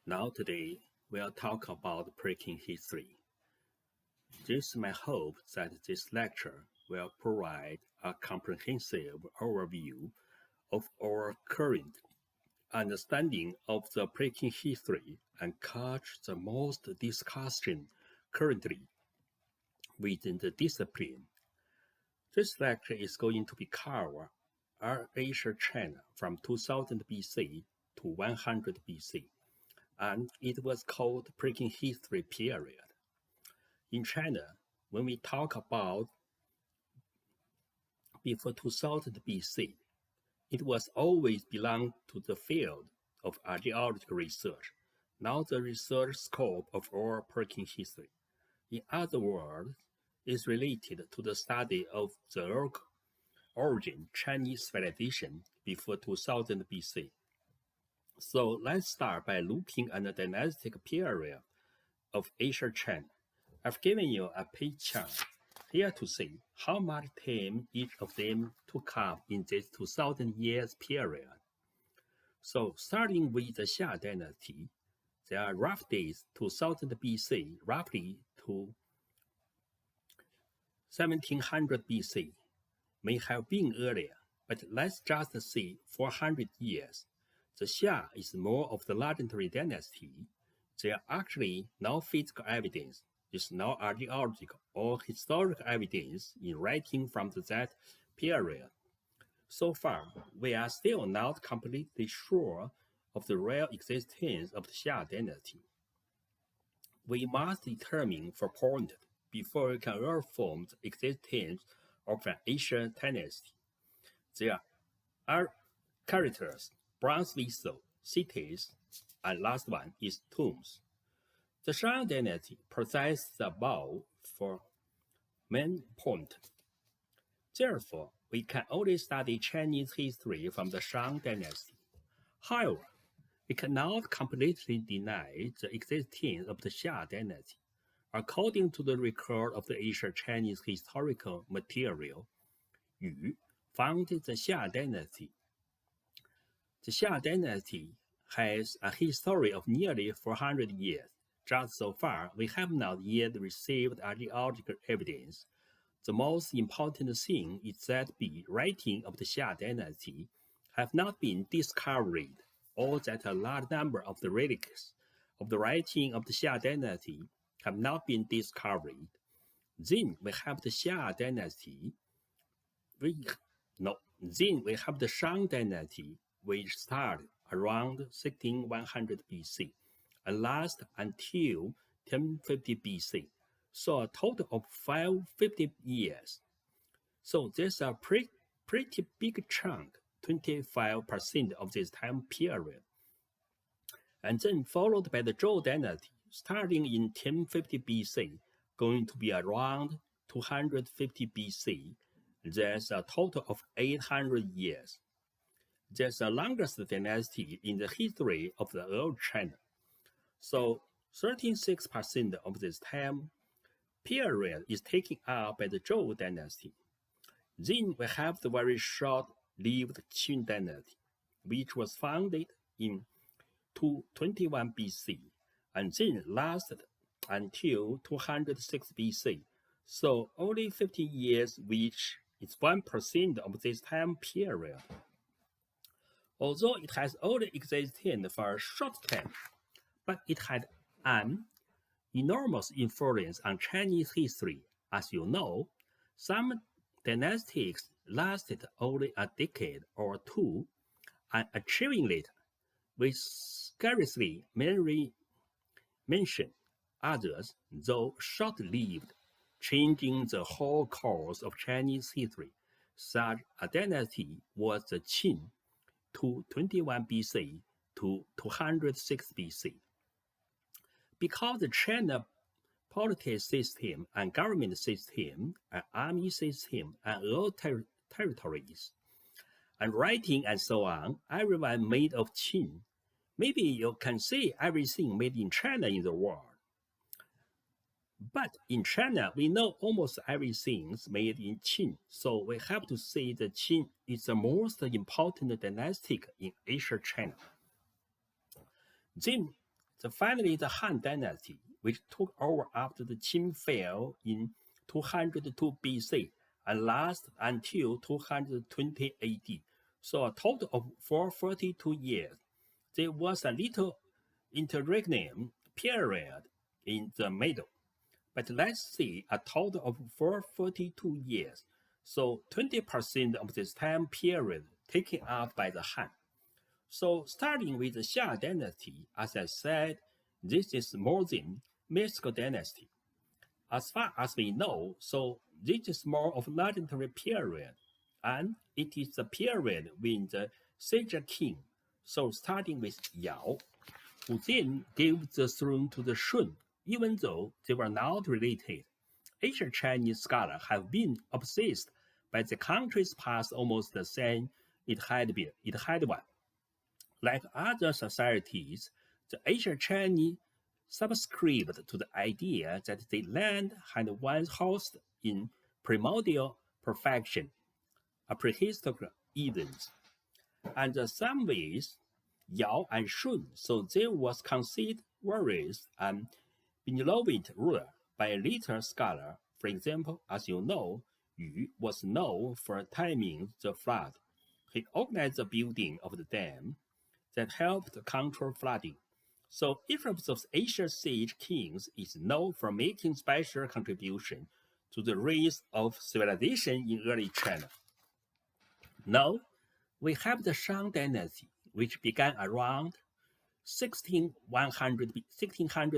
Now today, we'll talk about pre-Qin history. It is my hope that this lecture will provide a comprehensive overview of our current understanding of the pre-Qin history and catch the most discussion currently within the discipline. This lecture is going to be cover Asia China from 2000 BC to 100 BC, and it was called pre-Qin history period. In China, when we talk about before 2000 BC, it was always belonged to the field of archaeological research, not the research scope of our pre-Qin history. In other words, is related to the study of the origin Chinese civilization before 2000 BC. So let's start by looking at the dynastic period of Asia China. I've given you a pie chart here to see how much time each of them took up in this 2000 years period. So starting with the Xia dynasty, their rough dates 2000 BC roughly to 1700 BC may have been earlier, but let's just say 400 years. The Xia is more of the legendary dynasty. There are actually no physical evidence, there's no archaeological or historical evidence in writing from that period. So far, we are still not completely sure of the real existence of the Xia dynasty. We must determine for point before we can affirm the existence of an Asian dynasty. There are characters, bronze vessels, cities, and last one is tombs. The Shang dynasty possesses the above for main point. Therefore, we can only study Chinese history from the Shang dynasty. However, we cannot completely deny the existence of the Xia dynasty. According to the record of the Asian Chinese historical material, Yu founded the Xia dynasty. The Xia dynasty has a history of nearly 400 years. Just so far, we have not yet received archaeological evidence. The most important thing is that the writing of the Xia dynasty have not been discovered, or that a large number of the relics of the writing of the Xia dynasty have not been discovered. Then we have the Xia dynasty. Then we have the Shang dynasty, which started around 1600 BC and last until 1050 BC. So a total of 550 years. So there's a pretty big chunk, 25% of this time period. And then followed by the Zhou dynasty, starting in 1050 BC, going to be around 250 BC. There's a total of 800 years. There's the longest dynasty in the history of the old China. So 36% of this time period is taken up by the Zhou dynasty. Then we have the very short-lived Qin dynasty, which was founded in 221 BC and then lasted until 206 BC. So only 50 years, which is 1% of this time period. Although it has only existed for a short time, but it had an enormous influence on Chinese history. As you know, some dynastics lasted only a decade or two, and achieving it with scarcely many mention. Others, though short-lived, changing the whole course of Chinese history. Such a dynasty was the Qin, 221 BC to 206 BC. Because the China political system and government system and army system and all territories and writing and so on, everyone made of Qin. Maybe you can say everything made in China in the world. But in China, we know almost everything's made in Qin, so we have to say that Qin is the most important dynastic in Asia China. Then Finally, the Han Dynasty, which took over after the Qin fell in 202 BC and lasted until 220 AD, saw a total of 442 years. There was a little interregnum period in the middle, but let's see a total of 442 years, so 20% of this time period taken up by the Han. So starting with the Xia dynasty, as I said, this is more than mystical dynasty. As far as we know, so this is more of legendary period, and it is the period when the sage king, so starting with Yao, who then gave the throne to the Shun, even though they were not related. Ancient Chinese scholars have been obsessed by the country's past almost the same it had one. Like other societies, the ancient Chinese subscribed to the idea that the land had once housed in primordial perfection, a prehistoric Eden. And in some ways, Yao and Shun, so there was conceived warriors and benevolent ruler by a later scholar. For example, as you know, Yu was known for timing the flood. He organized the building of the dam that helped control flooding. So each of those Asian sage kings is known for making special contribution to the rise of civilization in early China. Now, we have the Shang dynasty, which began around 1600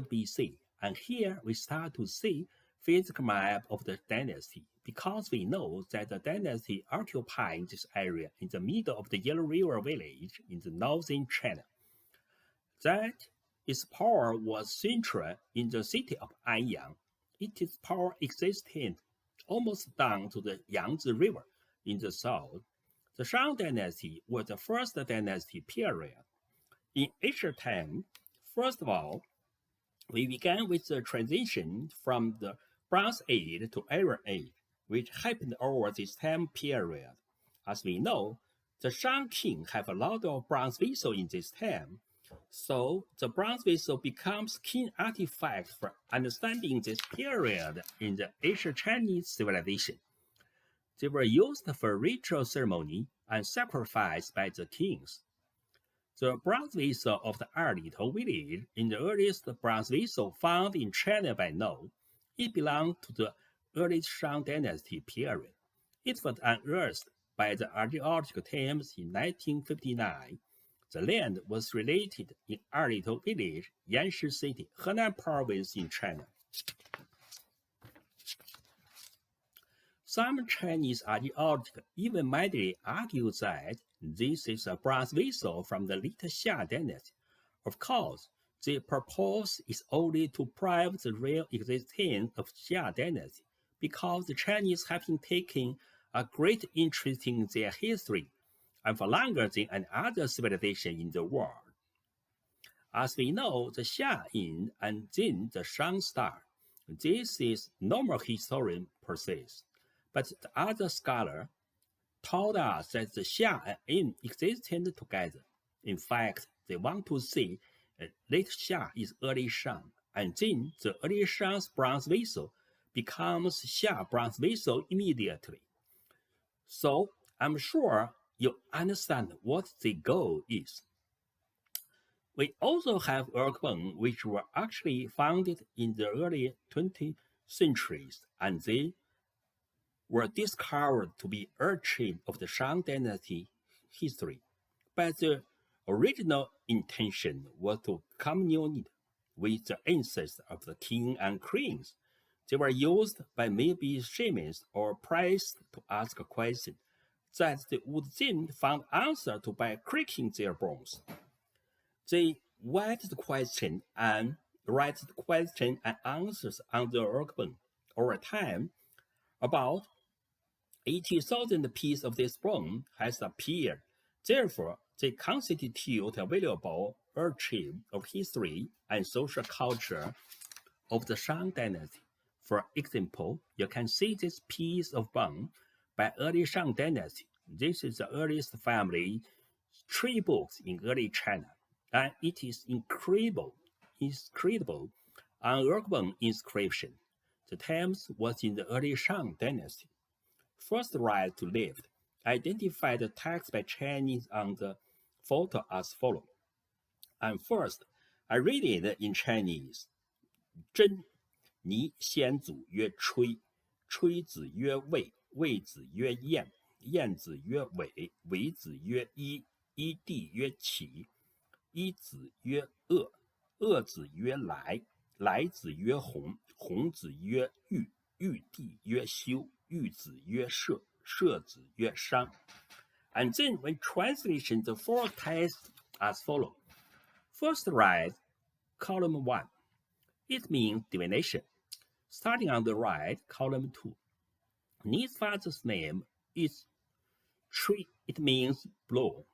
BC, and here we start to see physical map of the dynasty, because we know that the dynasty occupied this area in the middle of the Yellow River village in the northern China. That its power was central in the city of Anyang. Its power existed almost down to the Yangtze River in the south. The Shang dynasty was the first dynasty period. In ancient time, first of all, we began with the transition from the Bronze Age to Iron Age, which happened over this time period. As we know, the Shang king have a lot of bronze vessels in this time, so the bronze vessel becomes key artifact for understanding this period in the ancient Chinese civilization. They were used for ritual ceremony and sacrifice by the kings. The bronze vessel of the Erlitou village is the earliest bronze vessel found in China by now. It belonged to the early Shang dynasty period. It was unearthed by the archaeological teams in 1959. The land was related in Erlitou village, Yanshi City, Henan province in China. Some Chinese archaeologists even mildly argue that this is a bronze vessel from the late Xia dynasty. Of course, the purpose is only to prove the real existence of Xia dynasty, because the Chinese have been taking a great interest in their history, and for longer than any other civilization in the world. As we know, the Xia end and then the Shang start. This is normal historian process. But the other scholar told us that the Xia and Yin existed together. In fact, they want to say late Xia is early Shang, and then the early Shang's bronze vessel becomes Xia bronze vessel immediately. So I'm sure you understand what the goal is. We also have earthbones which were actually founded in the early 20th centuries, and they were discovered to be archive of the Shang dynasty history. But the original intention was to communicate with the ancestors of the king and queens. They were used by maybe shamans or priests to ask a question that they would then find answer to by cracking their bones. They write the question and answers on the earthbone. Over time, about 80,000 pieces of this bone has appeared. Therefore, they constitute a valuable archive of history and social culture of the Shang dynasty. For example, you can see this piece of bone by early Shang dynasty. This is the earliest family tree books in early China, and it is incredible inscribable unearthable inscription. The Thames was in the early Shang dynasty. First right to lift identified the text by Chinese on the photo as follows. And first, I read it in Chinese. 真倪先祖曰吹，吹子曰卫，卫子曰晏，晏子曰伟，伟子曰一，一弟曰启，一子曰鄂，鄂子曰来，来子曰弘，弘子曰玉，玉弟曰修，玉子曰射，射子曰商。And then when translation, the four texts as follows. First right, column 1. It means divination. Starting on the right, column 2. Ni's father's name is Tree. It means blow.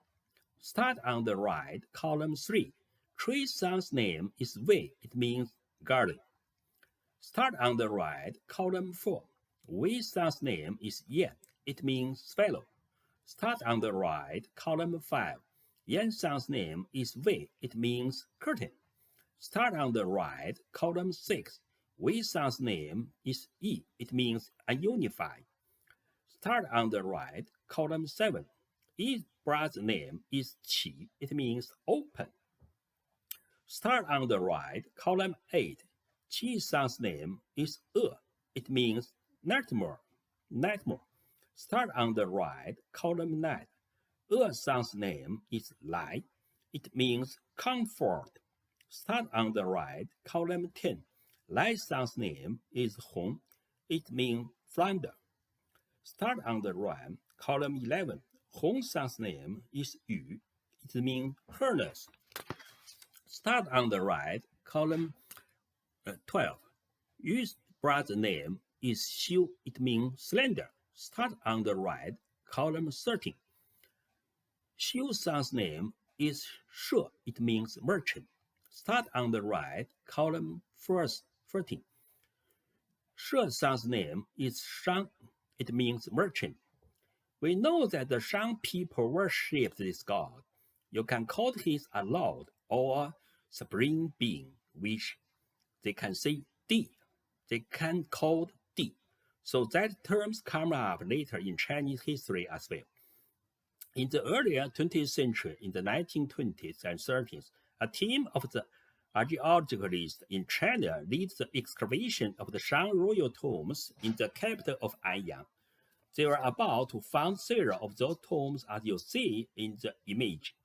Start on the right, column 3. Tree's son's name is Wei. It means garden. Start on the right, column 4. Wei's son's name is Yan. It means swallow. Start on the right, column 5. Yan's son's name is Wei. It means curtain. Start on the right, column 6. Wei's son's name is Yi. It means ununified. Start on the right, column 7. Yi's brother's name is Qi. It means open. Start on the right, column 8. Qi's son's name is It means nightmare. Start on the right, column 9. Son's name is Lai. It means comfort. Start on the right, column 10. Lai's son's name is Hong. It means flounder. Start on the right, column 11. Hong's son's name is Yu. It means harness. Start on the right, column 12. Yu's brother's name is Xiu. It means slender. Start on the right, column 13. Xiu's son's name is She. It means merchant. Start on the right, column 13. She's son's name is Shang. It means merchant. We know that the Shang people worshipped this god. You can call his a lord or supreme being, which they can say Di. They can call Di. So that terms come up later in Chinese history as well. In the earlier 20th century, in the 1920s and 30s, a team of the archaeologists in China leads the excavation of the Shang royal tombs in the capital of Anyang. They were about to find several of those tombs as you see in the image.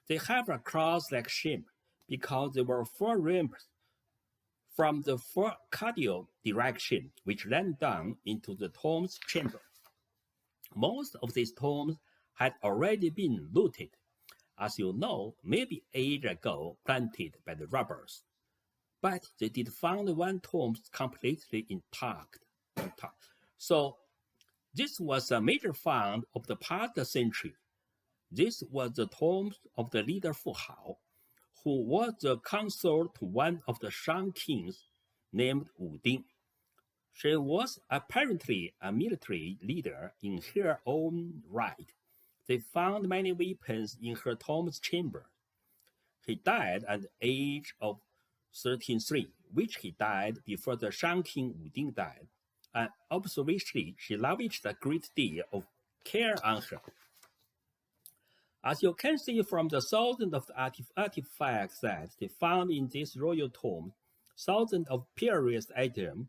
They have a cross-like shape because they were four ramps from the four cardinal direction which ran down into the tomb's chamber. Most of these tombs had already been looted, as you know, maybe ages ago planted by the robbers. But they did find one tomb completely intact. So this was a major find of the past century. This was the tomb of the leader Fu Hao, who was the consort to one of the Shang kings named Wu Ding. She was apparently a military leader in her own right. They found many weapons in her tomb's chamber. He died at the age of 13.3, which he died before the Shang king Wu Ding died. And obviously, she lavished a great deal of care on her. As you can see from the thousands of artifacts that they found in this royal tomb, thousands of precious items,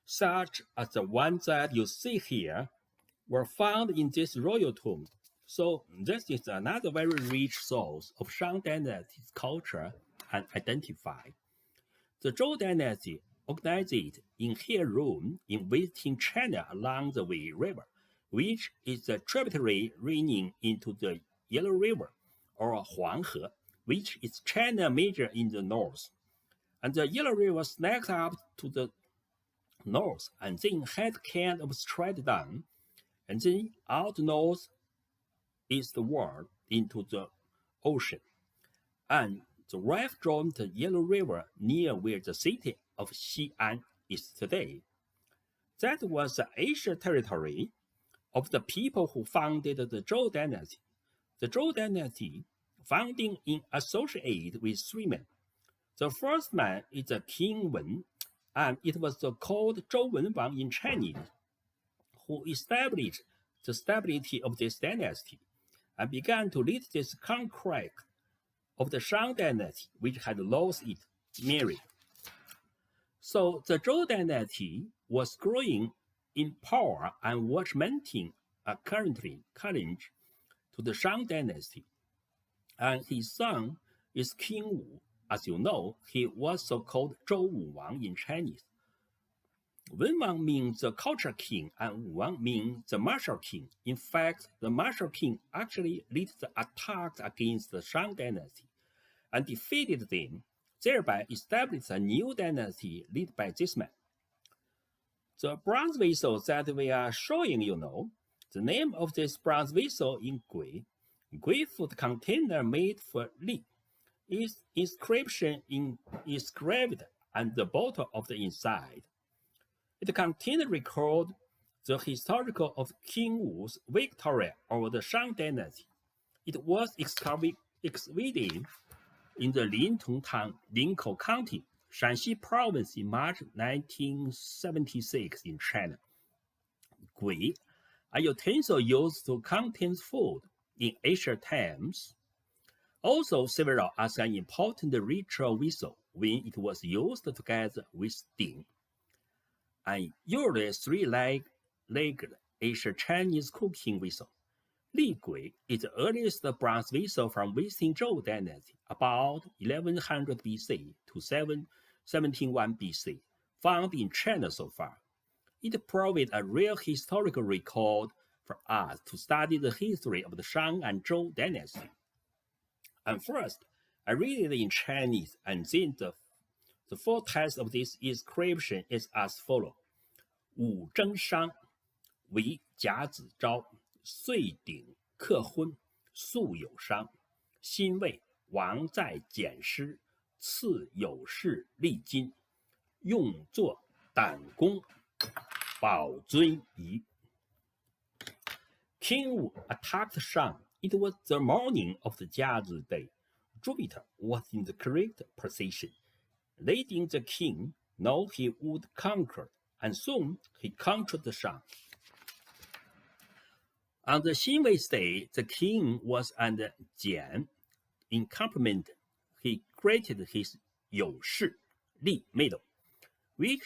such as the ones that you see here, were found in this royal tomb. So this is another very rich source of Shang dynasty's culture and identity. The Zhou dynasty organized in her rule in visiting China along the Wei River, which is a tributary running into the Yellow River, or Huanghe, which is China major in the north. And the Yellow River snakes up to the north and then head kind of straight down, and then out north eastward into the ocean. And the rift joined the Yellow River near where the city of Xi'an is today. That was the Asia territory of the people who founded the Zhou dynasty. The Zhou dynasty founding in associate with three men. The first man is the King Wen, and it was called Zhou Wenwang in Chinese, who established the stability of this dynasty and began to lead this conquest of the Shang dynasty, which had lost its merit. So the Zhou dynasty was growing in power and was mounting a currently challenge to the Shang dynasty. And his son is King Wu. As you know, he was so-called Zhou Wuwang in Chinese. Wenwang means the culture king, and Wuwang means the martial king. In fact, the martial king actually led the attacks against the Shang dynasty and defeated them, thereby established a new dynasty led by this man. The bronze vessel that we are showing the name of this bronze vessel in Gui food container made for Li, is inscription inscribed on the bottom of the inside. It contained record the historical of King Wu's victory over the Shang dynasty. It was excavated in the Lintong town, Linkou County, Shanxi province in March 1976 in China. Gui, a utensil used to contain food in ancient times, also served as an important ritual vessel when it was used together with Ding, and usually three-legged Asian Chinese cooking vessel. Li Gui is the earliest bronze vessel from within Zhou dynasty, about 1100 BC to 1701 BC, found in China so far. It provides a real historical record for us to study the history of the Shang and Zhou dynasty. And first, I read it in Chinese, and then the full text of this inscription is as follows: 武征商，为甲子昭，岁鼎克婚，素有伤。辛未，王在简师，赐有事立金，用作胆功，保尊仪。King Wu attacked Shang. It was the morning of the Jiazi day. Jupiter was in the correct position, leading the king. Now he would conquer, and soon he conquered the Shang. On the Xinwei day, the king was under Jian. In compliment, he created his Youshi Li medal, with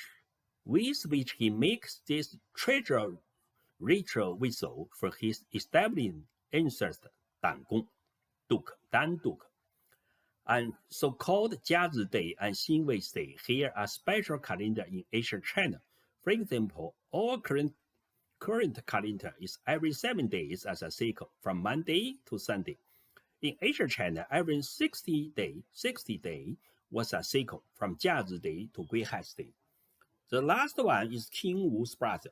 which he makes this treasure ritual vessel for his established ancestor Dan Duke. And so-called Jiazi Day and Xinwei Day here are special calendar in ancient China. For example, all current calendar is every 7 days as a cycle, from Monday to Sunday. In ancient China, every 60 day was a cycle, from Jiazi Day to Guihai Day. The last one is King Wu's brother,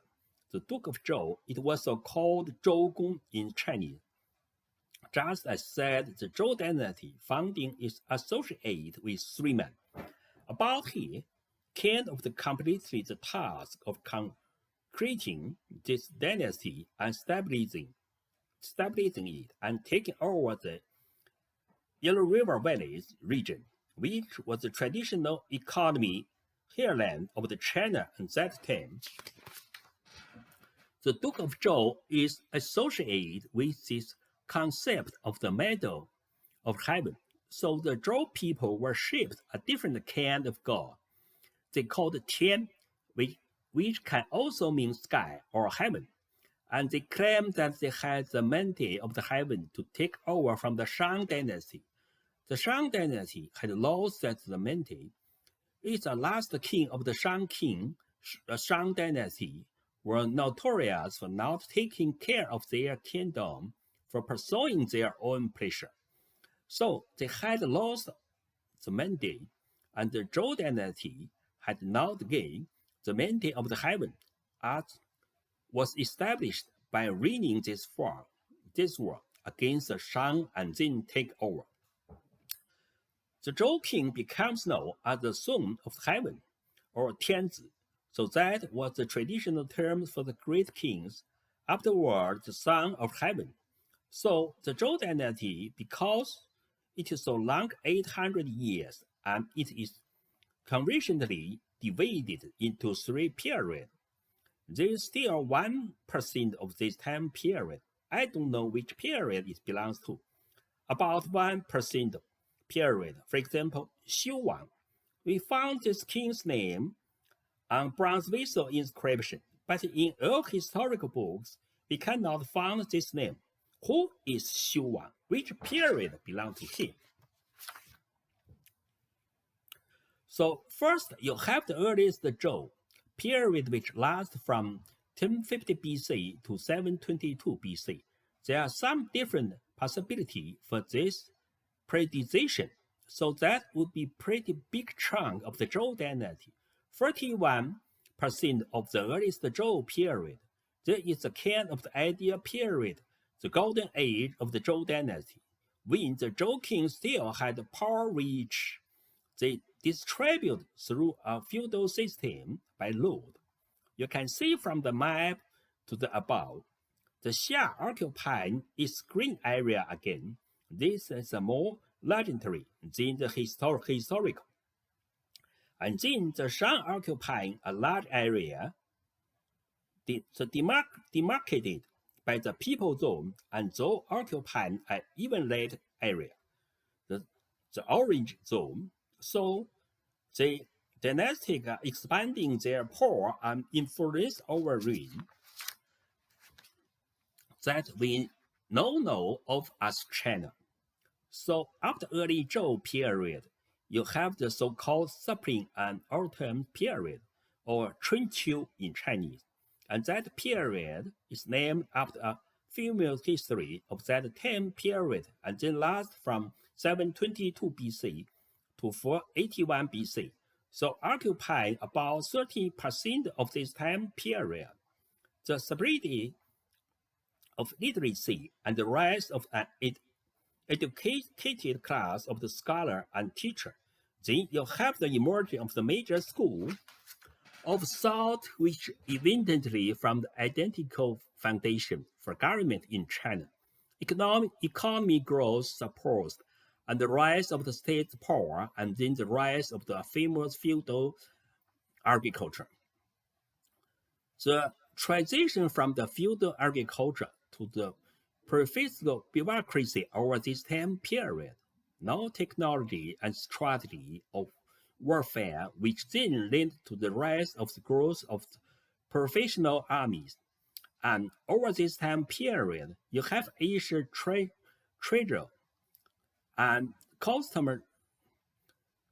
the Duke of Zhou. It was called Zhou Gong in Chinese. Just as said, the Zhou dynasty founding is associated with 3 men. About here, kind of completely the task of creating this dynasty and stabilizing it and taking over the Yellow River Valleys region, which was the traditional economy heartland of the China at that time. The Duke of Zhou is associated with this concept of the middle of heaven. So the Zhou people worshipped a different kind of god. They called Tian, which can also mean sky or heaven. And they claimed that they had the mandate of the heaven to take over from the Shang dynasty. The Shang dynasty had lost that mandate. Its last king of the Shang dynasty were notorious for not taking care of their kingdom, for pursuing their own pleasure. So they had lost the mandate, and the Zhou dynasty had not gained the mandate of the heaven, as was established by winning this war against the Shang and then take over. The Zhou king becomes known as the son of heaven, or Tianzi. So that was the traditional term for the great kings, afterward the son of heaven. So the Zhou dynasty, because it is so long, 800 years, and it is conventionally divided into 3 periods. There is still 1% of this time period. I don't know which period it belongs to. About 1% period, for example, Xiu Wang. We found this king's name on bronze vessel inscription, but in all historical books, we cannot find this name. Who is Xiu Wang? Which period belongs to him? So first, you have the earliest Zhou, period which lasts from 1050 BC to 722 BC. There are some different possibilities for this predecision, so that would be pretty big chunk of the Zhou dynasty. 41% of the earliest Zhou period. There is a kind of the ideal period, the golden age of the Zhou dynasty, when the Zhou kings still had power which they distribute through a feudal system by lord. You can see from the map to the above, the Xia occupying its green area again. This is a more legendary than the historical. And then the Shang occupying a large area, demarcated by the people zone, and Zhou occupying an even late area, the orange zone. So the dynastic are expanding their power and influence over region that we now know of as China. So after early Zhou period, you have the so-called discipline and autumn period, or Chunqiu in Chinese. And that period is named after a female history of that time period, and then lasts from 722 BC to 481 BC. So occupying about 30% of this time period. The stability of literacy and the rise of an educated class of the scholar and teacher. Then you have the emergence of the major school of thought which evidently from the identical foundation for government in China. Economy growth supports and the rise of the state's power, and then the rise of the famous feudal agriculture. The transition from the feudal agriculture to the professional bureaucracy over this time period, no technology and strategy of warfare, which then led to the rise of the growth of professional armies. And over this time period, you have Asian treasure and customer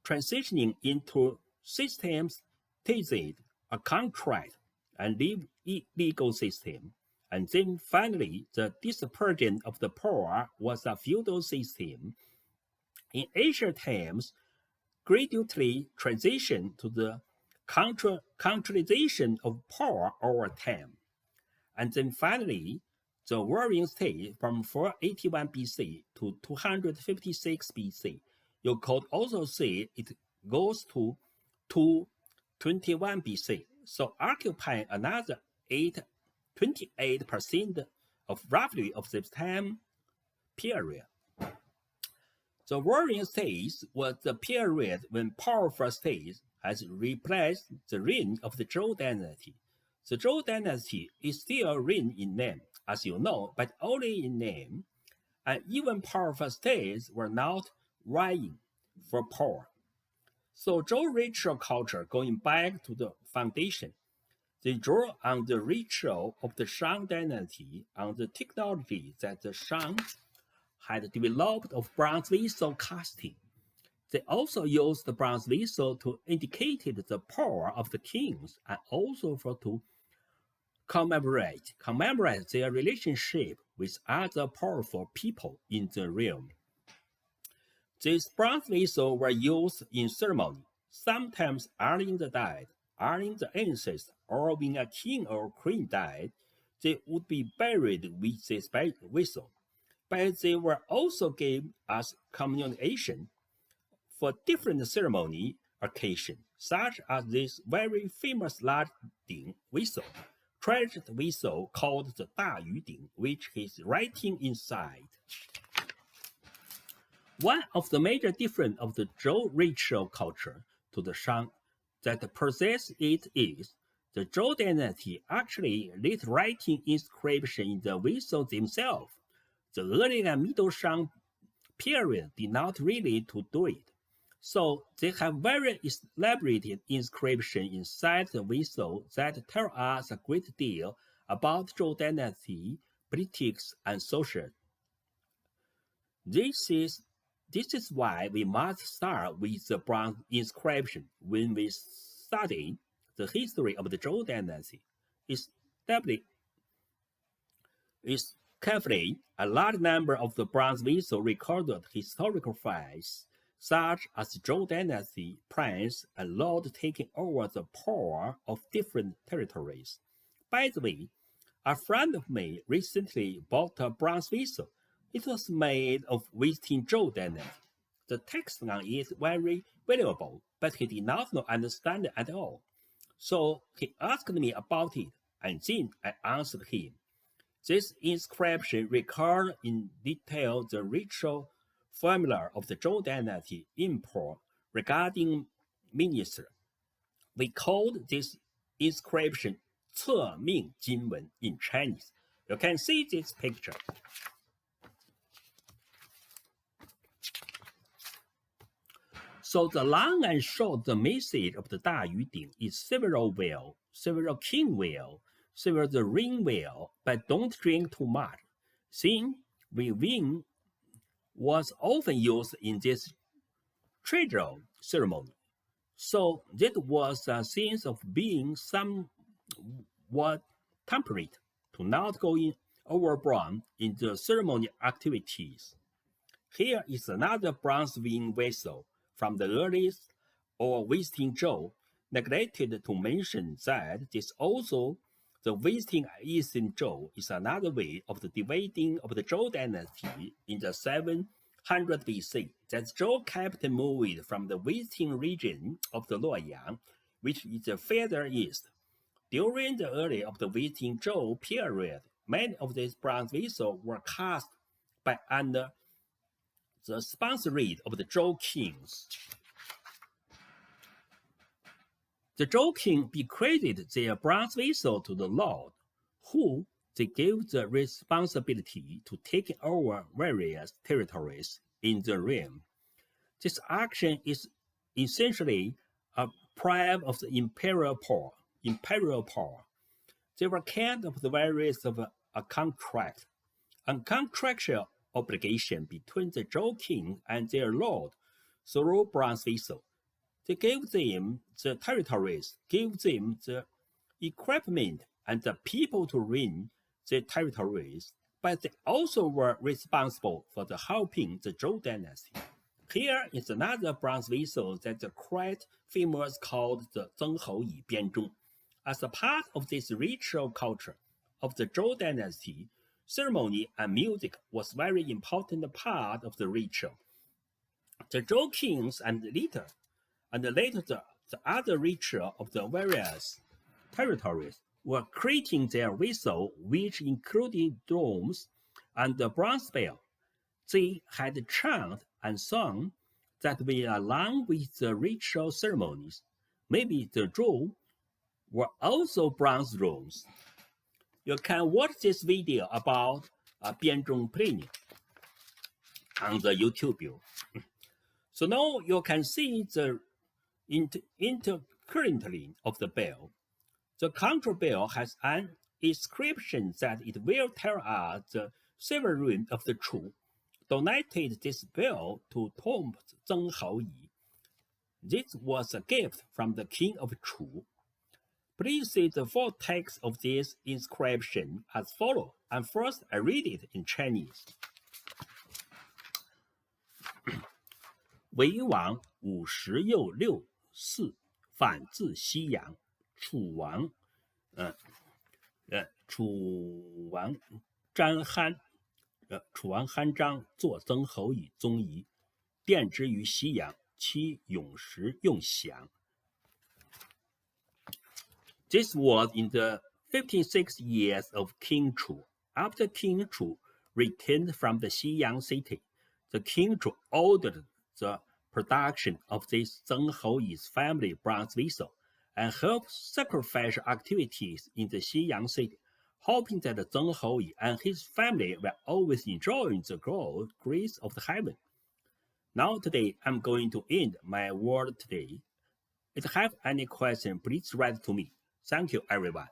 transitioning into systems tested a contract and legal system. And then finally, the dispersion of the power was a feudal system. In ancient times, gradually transition to the centralization of power over time. And then finally, the warring state from 481 BC to 256 BC. You could also say it goes to 221 BC. So occupying another 28% of roughly of this time period. The warring states was the period when powerful states has replaced the reign of the Zhou dynasty. The Zhou dynasty is still reign in name, as you know, but only in name, and even powerful states were not vying for power. So Zhou ritual culture, going back to the foundation, they draw on the ritual of the Shang dynasty, on the technology that the Shang had developed of bronze vessel casting. They also used the bronze vessel to indicate the power of the kings, and also to commemorate their relationship with other powerful people in the realm. These bronze vessels were used in ceremony, sometimes honoring the dead, honoring the ancestors, or when a king or queen died, they would be buried with this vessel. But they were also given as commemoration for different ceremony occasions, such as this very famous large Ding vessel, treasured vessel called the Da Yu Ding, which is writing inside. One of the major differences of the Zhou ritual culture to the Shang that possesses it is the Zhou dynasty actually lit writing inscription in the vessels themselves. The early and middle Shang period did not really to do it. So they have very elaborated inscription inside the vessel that tell us a great deal about Zhou dynasty, politics, and social. This is why we must start with the bronze inscription when we study the history of the Zhou dynasty. Is carefully, a large number of the bronze vessels recorded historical facts, such as the Zhou dynasty prince and lord taking over the power of different territories. By the way, a friend of mine recently bought a bronze vessel. It was made of visiting Zhou dynasty. The text on it is very valuable, but he did not understand it at all. So he asked me about it, and then I answered him. This inscription records in detail the ritual formula of the Zhou dynasty emperor regarding minister. We called this inscription 册命经文 in Chinese. You can see this picture. So the long and short, the message of the Da Yu Ding is several well, several king well, several the ring well, but don't drink too much. Seeing we win was often used in this trivial ceremony. So that was a sense of being somewhat temperate, to not go in overboard in the ceremony activities. Here is another bronze wing vessel from the earliest or visiting Zhou, neglected to mention that this also the visiting Eastern Zhou is another way of the dividing of the Zhou dynasty in the 700 BC, that Zhou capital moved from the visiting region of the Luoyang, which is the further east. During the early of the visiting Zhou period, many of these bronze vessels were cast by under the sponsorship of the Zhou kings. The Zhou king bequeathed their bronze vessel to the Lord, who they gave the responsibility to take over various territories in the realm. This action is essentially a prime of the imperial power. They were kind of the various of a contract, a contractual obligation between the Zhou king and their lord through bronze vessel. They gave them the territories, gave them the equipment and the people to run the territories, but they also were responsible for the helping the Zhou dynasty. Here is another bronze vessel that is quite famous called the Zhenghou Yi Bianzhong. As a part of this ritual culture of the Zhou dynasty, ceremony and music was very important part of the ritual. The Zhou kings and later the other ritual of the various territories were creating their vessel, which included drums and the bronze bell. They had chant and song that went along with the ritual ceremonies. Maybe the drums were also bronze drums. You can watch this video about Bianzhong playing on the YouTube. So now you can see the intercurrently of the bell. The counter bell has an inscription that it will tell us the sovereign of the Chu donated this bell to Tomb Zhenghou Yi. This was a gift from the king of Chu. Please see the full text of this inscription as follows, and first I read it in Chinese. 为王50又64反自西洋，楚王憨章作曾侯乙宗仪，奠之于西洋，其永时用享。This was in the 56 years of King Chu. After King Chu returned from the Xiyang city, the king ordered the production of this Zheng Houyi's family bronze vessel and held sacrificial activities in the Xi'an city, hoping that Zheng Houyi and his family will always enjoy the grace of the heaven. Now today I'm going to end my word today. If you have any question, please write to me. Thank you, everyone.